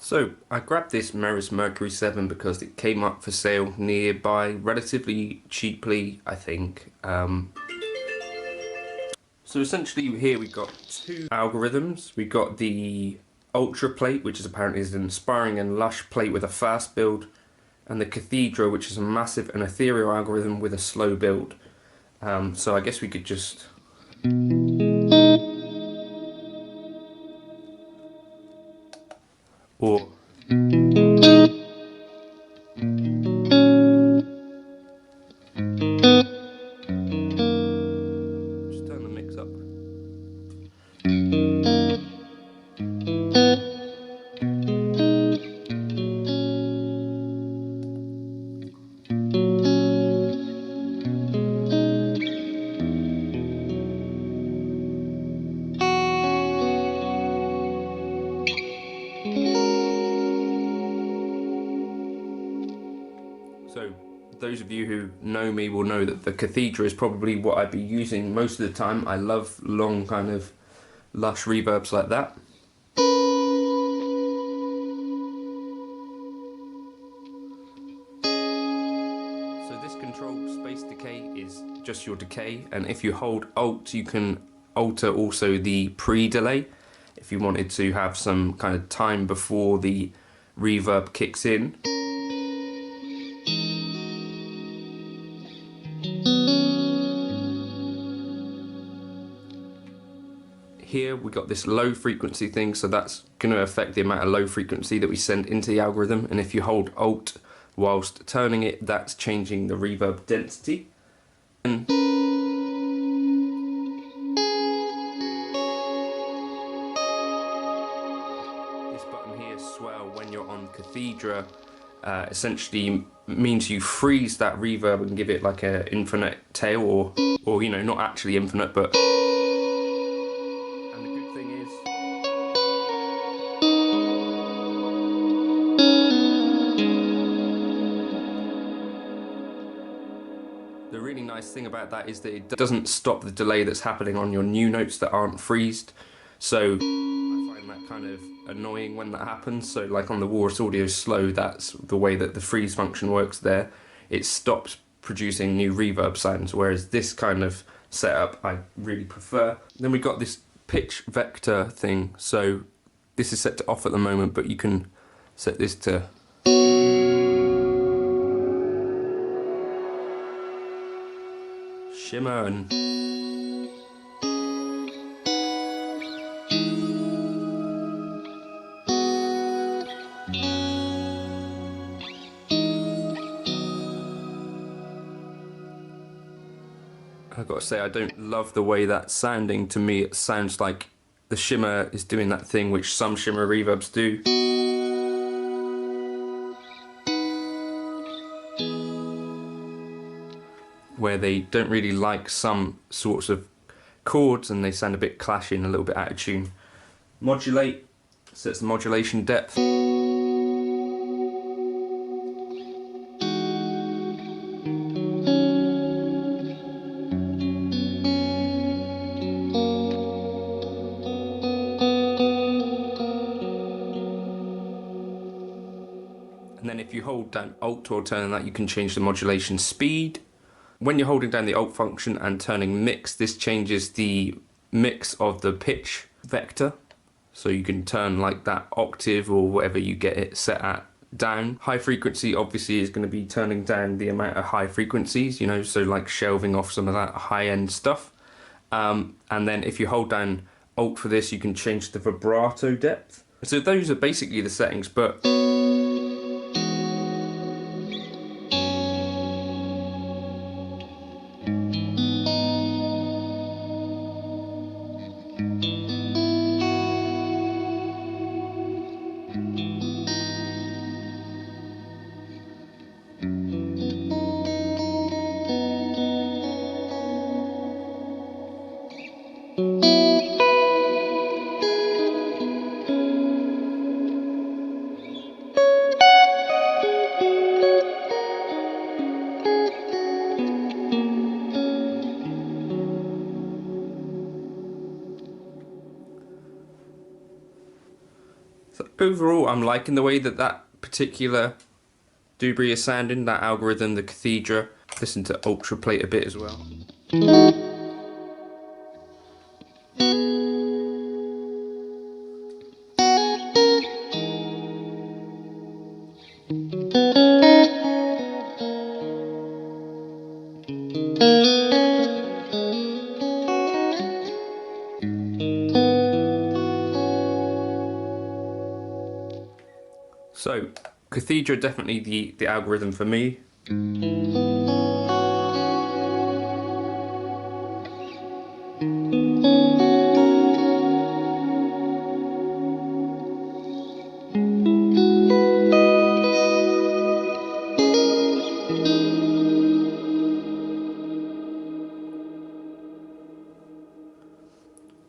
So I grabbed this Meris Mercury 7 because it came up for sale nearby relatively cheaply, I think. So essentially here we got two algorithms. We got the Ultra plate, which is apparently an inspiring and lush plate with a fast build, and the Cathedral, which is a massive and ethereal algorithm with a slow build. So I guess we could just... or... just turn the mix up. So those of you who know me will know that the Cathedral is probably what I'd be using most of the time. I love long kind of lush reverbs like that. So this control space decay is just your decay, and if you hold Alt you can alter also the pre-delay if you wanted to have some kind of time before the reverb kicks in. Here we got this low frequency thing, so that's going to affect the amount of low frequency that we send into the algorithm, and if you hold Alt whilst turning it, that's changing the reverb density. And this button here, swell, when you're on Cathedral, essentially means you freeze that reverb and give it like an infinite tail, or you know, not actually infinite, but... The really nice thing about that is that it doesn't stop the delay that's happening on your new notes that aren't freezed. So I find that kind of annoying when that happens. So like on the Walrus Audio Slow, that's the way that the freeze function works there. It stops producing new reverb sounds, whereas this kind of setup I really prefer. Then we got this pitch vector thing. So this is set to off at the moment, but you can set this to... shimmer and... I've got to say, I don't love the way that's sounding. To me it sounds like the shimmer is doing that thing which some shimmer reverbs do. Where they don't really like some sorts of chords and they sound a bit clashy and a little bit out of tune. Modulate, sets the modulation depth. And then if you hold down Alt or turn that, you can change the modulation speed. When you're holding down the Alt function and turning mix, this changes the mix of the pitch vector. So you can turn like that octave or whatever you get it set at down. High frequency obviously is going to be turning down the amount of high frequencies, you know, so like shelving off some of that high end stuff. And then if you hold down Alt for this, you can change the vibrato depth. So those are basically the settings, but so overall, I'm liking the way that that particular Dubry is sounding, that algorithm, the cathedra. Listen to Ultra Plate a bit as well. So, Cathedra definitely the algorithm for me.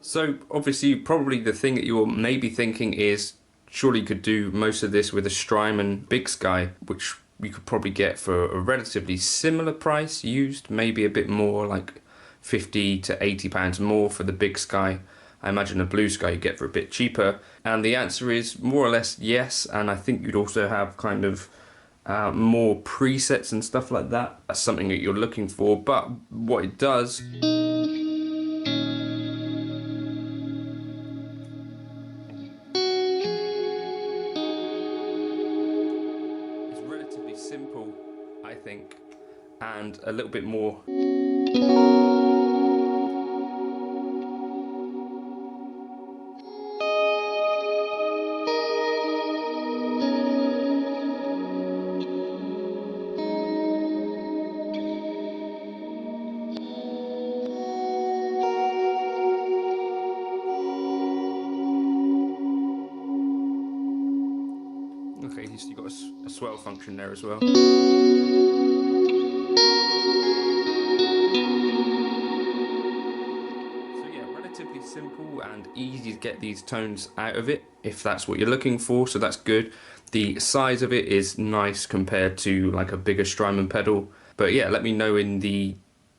So obviously probably the thing that you're maybe thinking is surely you could do most of this with a Strymon Big Sky, which you could probably get for a relatively similar price used, maybe a bit more, like 50 to 80 pounds more for the Big Sky. I imagine a Blue Sky you get for a bit cheaper. And the answer is more or less yes, and I think you'd also have kind of more presets and stuff like that. That's something that you're looking for, but what it does relatively simple, I think, and a little bit more. Okay, you've got a swell function there as well. Relatively simple and easy to get these tones out of it if that's what you're looking for, so that's good. The size of it is nice compared to like a bigger Strymon pedal, but yeah, let me know in the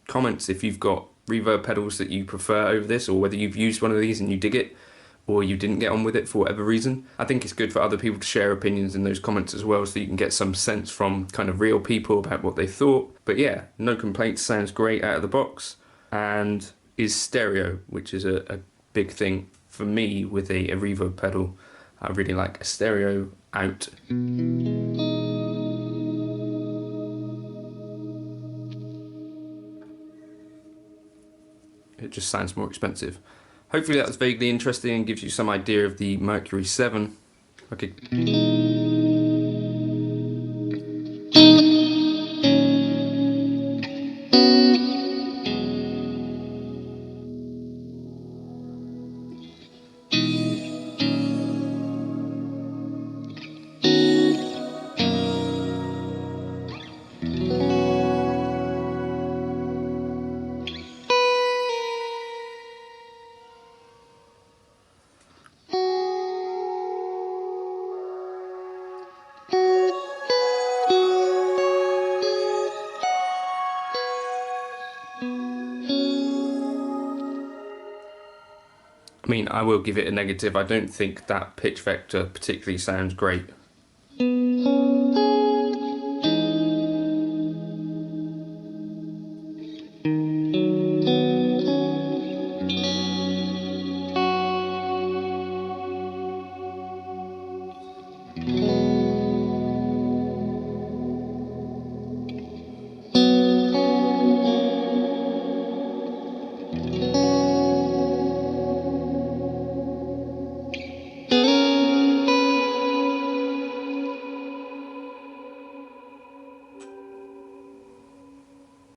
comments if you've got reverb pedals that you prefer over this, or whether you've used one of these and you dig it or you didn't get on with it for whatever reason. I think it's good for other people to share opinions in those comments as well, so you can get some sense from kind of real people about what they thought. But yeah, no complaints, sounds great out of the box, and is stereo, which is a big thing for me with a reverb pedal. I really like a stereo out. It just sounds more expensive. Hopefully that was vaguely interesting and gives you some idea of the Mercury 7. Okay. I mean, I will give it a negative. I don't think that pitch vector particularly sounds great.